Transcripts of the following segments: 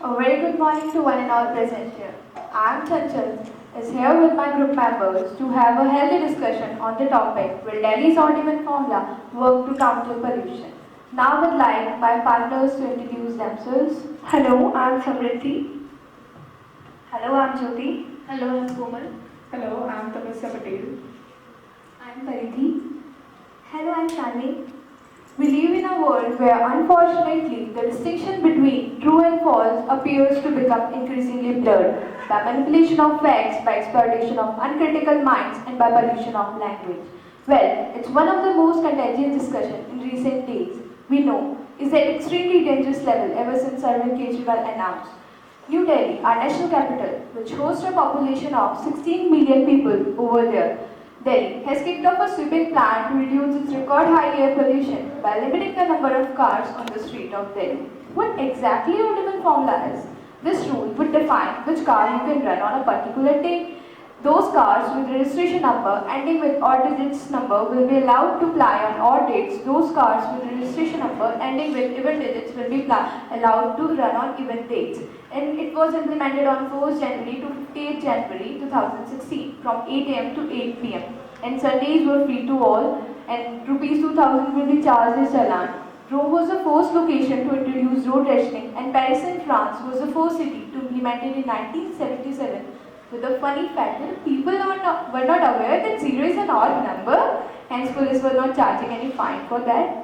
A very good morning to one and all present here. I am Chanchal, is here with my group members to have a healthy discussion on the topic Will Delhi's Audubon formula work to counter pollution? Now I would like my partners to introduce themselves. Hello, I'm Samriddhi. Hello, I'm Jyoti. Hello, I'm Komal. Hello, I'm Tapasya Patel. I'm Paridhi. Hello, I'm Shalini. We live in a world where unfortunately the distinction between true and false appears to become increasingly blurred by manipulation of facts, by exploitation of uncritical minds, and by pollution of language. Well, it's one of the most contagious discussions in recent days. We know is at extremely dangerous level ever since Arvind Kejriwal announced. New Delhi, our national capital, which hosts a population of 16 million people over there, Delhi has kicked off a sweeping plan to reduce its record high air pollution by limiting the number of cars on the street of Delhi. What exactly Audubon formula is? This rule would define which car you can run on a particular day. Those cars with registration number ending with odd digits number will be allowed to ply on odd dates. Those cars with registration number ending with even digits will be allowed to run on even dates. And it was implemented on 1st January to 58th January 2016 from 8 am to 8 pm. And Sundays were free to all and rupees 2000 will be charged as challan. Rome was the first location to introduce road rationing and Paris in France was the first city to implement it in 1977. With a funny fact that people were not aware that 0 is an odd number, hence police were not charging any fine for that.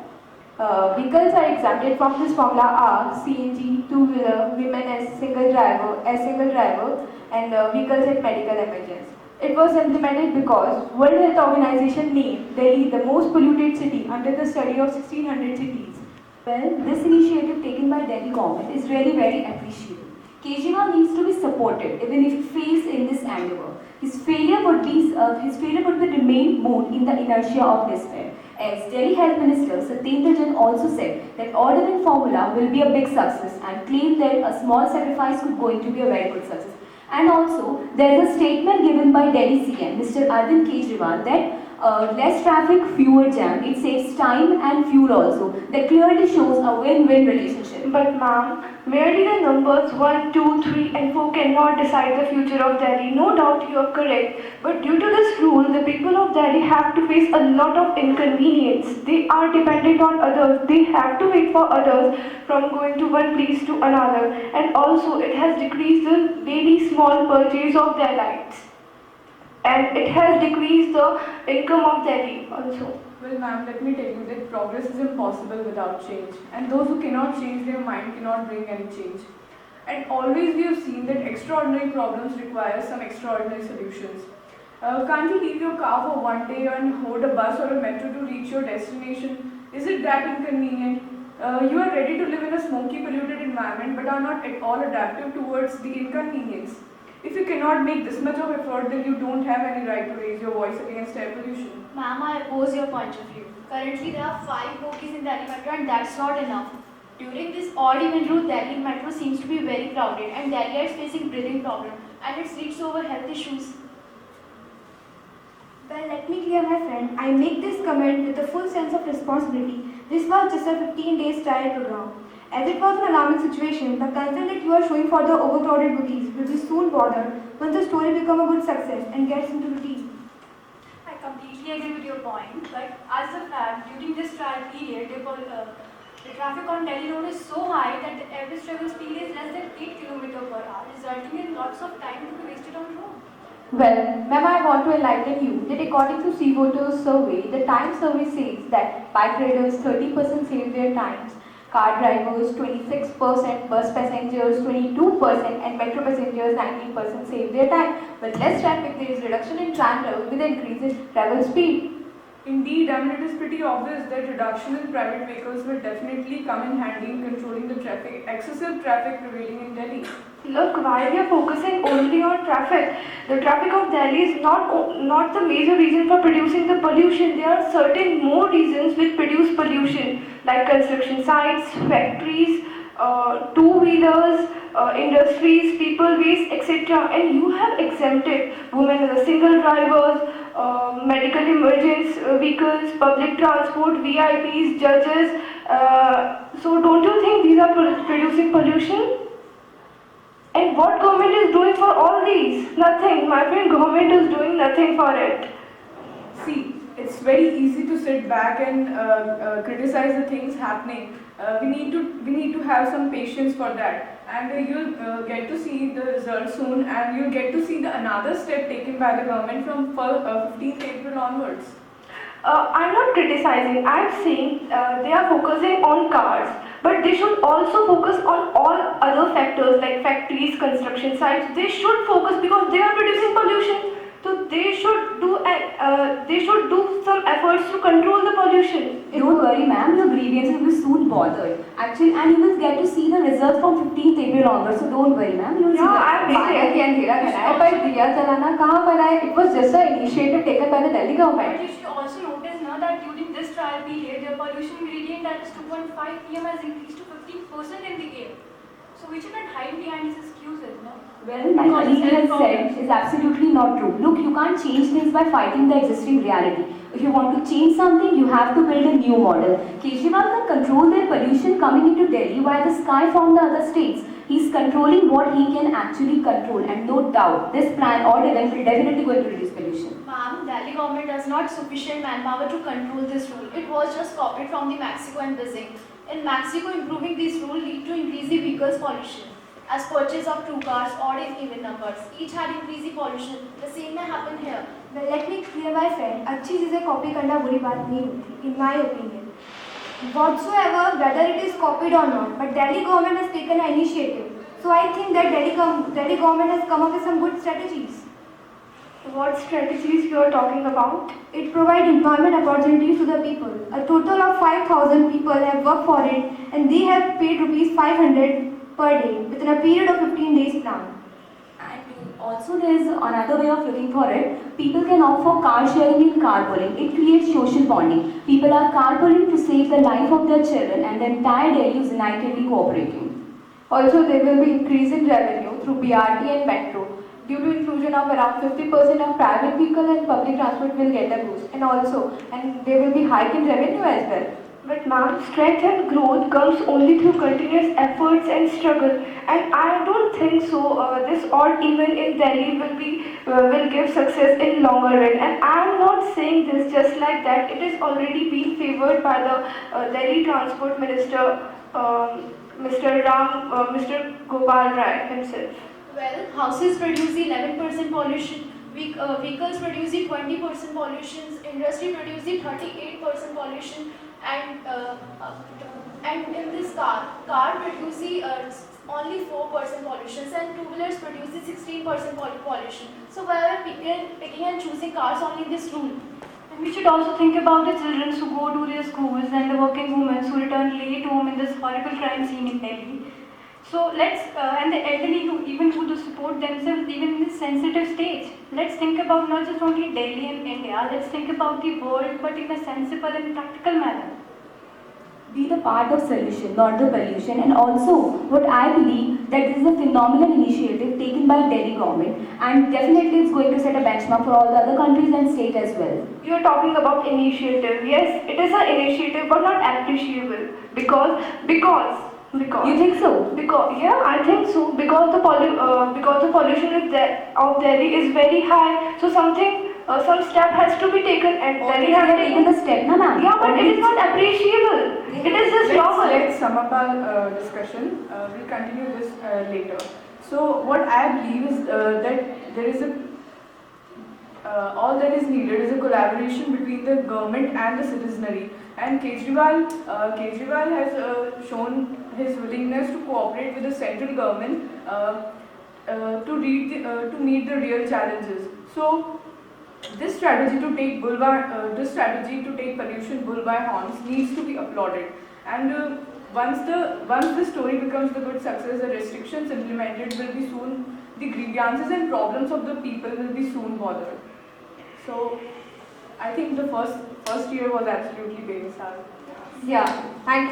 Vehicles are exempted from this formula are CNG, two-wheeler, women as single driver, and vehicles at medical emergency. It was implemented because World Health Organization named Delhi the most polluted city under the study of 1600 cities. Well, this initiative taken by Delhi government is really very appreciable. Kejriwal needs to be supported even if he fails in this endeavor. His failure would be remain moot in the inertia of despair. As Delhi Health Minister Satyendra Jain also said that Audubon formula will be a big success and claimed that a small sacrifice could going to be a very good success. And also, there is a statement given by Delhi CM, Mr. Arvind Kejriwal, that less traffic, fewer jam. It saves time and fuel also. That clearly shows a win-win relationship. But ma'am, merely the numbers 1, 2, 3 and 4 cannot decide the future of Delhi. No doubt you are correct. But due to this rule, the people of Delhi have to face a lot of inconvenience. They are dependent on others. They have to wait for others from going to one place to another. And also it has decreased the daily small purchase of their lights. And it has decreased the income of Delhi also. Well, ma'am, let me tell you that progress is impossible without change, and those who cannot change their mind cannot bring any change. And always we have seen that extraordinary problems require some extraordinary solutions. Can't you leave your car for one day and hold a bus or a metro to reach your destination? Is it that inconvenient? You are ready to live in a smoky, polluted environment but are not at all adaptive towards the inconvenience. If you cannot make this much of effort, then you don't have any right to raise your voice against air pollution. Ma'am, I oppose your point of view. Currently, there are 5 bogies in Delhi Metro and that's not enough. During this odd even route, Delhi Metro seems to be very crowded and Delhi is facing breathing problem and it leads over health issues. Well, let me clear my friend. I make this comment with a full sense of responsibility. This was just a 15 days trial program. As it was an alarming situation, the concern that you are showing for the overcrowded bookies will be soon bothered once the story becomes a good success and gets into routine. I completely agree with your point, but as a fact, during this trial period, the traffic on Delhi road is so high that the average travel speed is less than 8 km per hour, resulting in lots of time to be wasted on road. Well, ma'am, I want to enlighten you that according to Sea Voters survey, the time survey says that bike riders 30% save their times, car drivers 26%, bus passengers 22%, and metro passengers 19% save their time. With less traffic, there is reduction in travel with an increase in travel speed. Indeed, it is pretty obvious that reduction in private vehicles will definitely come in handy in controlling the excessive traffic prevailing in Delhi. Look, why we are focusing only on traffic. The traffic of Delhi is not the major reason for producing the pollution. There are certain more reasons which produce pollution, like construction sites, factories, two-wheelers, industries, people waste, etc. And you have exempted women as single drivers, medical emergency vehicles, public transport, VIPs, judges. So don't you think these are producing pollution? And what government is doing for all these? Nothing. My friend, government is doing nothing for it. See, it's very easy to sit back and criticize the things happening. We need to have some patience for that, and you'll get to see the results soon, and you'll get to see the another step taken by the government from 15th April onwards. I'm not criticizing. I'm saying they are focusing on cars, but they should also focus on all other factors like factories, construction sites. They should focus because they are producing pollution. So they should do some efforts to control the pollution. Don't worry, ma'am, your grievances will be soon bothered. Actually, and you will get to see the results from 15th April onwards. So don't worry, ma'am, you will see Yeah, the I'm माना कि अंधेरा बनाया पर दिया जलाना कहाँ बना है? It was just an initiative taken by the Delhi government. But you should also notice now that during this trial period, the pollution gradient that is 2.5 pm has increased to 15% in the air. So we should not hide behind these excuses, no? Well, my colleague has said is absolutely not true. Look, you can't change things by fighting the existing reality. If you want to change something, you have to build a new model. Kejriwal can control their pollution coming into Delhi while the sky from the other states. He's controlling what he can actually control, and no doubt, this plan or event will definitely going to reduce pollution. Ma'am, Delhi government has not sufficient manpower to control this rule. It was just copied from the Mexico and Beijing. In Mexico, improving this rule lead to increasing vehicles pollution. As purchase of 2 cars, odd and even numbers, each had increasing pollution. The same may happen here. Well, let me clear my friend, अच्छी चीज़ें copy करना बुरी बात नहीं होती, in my opinion. Whatsoever, whether it is copied or not, but Delhi government has taken an initiative. So I think that Delhi government has come up with some good strategies. What strategies you are talking about? It provides employment opportunities to the people. A total of 5,000 people have worked for it, and they have paid rupees 500 per day within a period of 15 days plan. And also there is another way of looking for it. People can opt for car sharing and carpooling. It creates social bonding. People are carpooling to save the life of their children, and the entire Delhi is unitedly cooperating. Also, there will be increase in revenue through BRT and metro. Due to inclusion of around 50% of private vehicle and public transport will get a boost. And there will be hike in revenue as well. But ma'am, strength and growth comes only through continuous efforts and struggle. And I don't think so. This odd even in Delhi will give success in longer run. And I'm not saying this just like that. It is already been favored by the Delhi Transport Minister, Mr. Gopal Rai himself. Well, houses produce 11% pollution, vehicles produce 20% pollution, industry produce 38% pollution, and in this car produce only 4% pollution, and two-wheelers produce 16% pollution. So why are people picking and choosing cars only in this rule? And we should also think about the children who go to their schools and the working women who return late home in this horrible crime scene in Delhi. So and the elderly who even to support themselves even in this sensitive stage. Let's think about not just only Delhi and India, let's think about the world but in a sensible and practical manner. Be the part of solution, not the pollution. And also, what I believe that this is a phenomenal initiative taken by Delhi government, and definitely it's going to set a benchmark for all the other countries and state as well. You are talking about initiative. Yes, it is an initiative, but not appreciable because. You think so? Because I think so. Because the pollution of Delhi is very high. So some step has to be taken, and Delhi has taken the step, na ma'am? Yeah, but it is not appreciable. It is just normal. Let's sum up our discussion. We'll continue this later. So what I believe is that there is all that is needed is a collaboration between the government and the citizenry. And Kejriwal has shown his willingness to cooperate with the central government to meet the real challenges. So this strategy to take pollution bull by horns needs to be applauded. And once the story becomes the good success, the restrictions implemented will be soon. The grievances and problems of the people will be soon bothered. So I think the first year was absolutely basic. Yeah, thank you.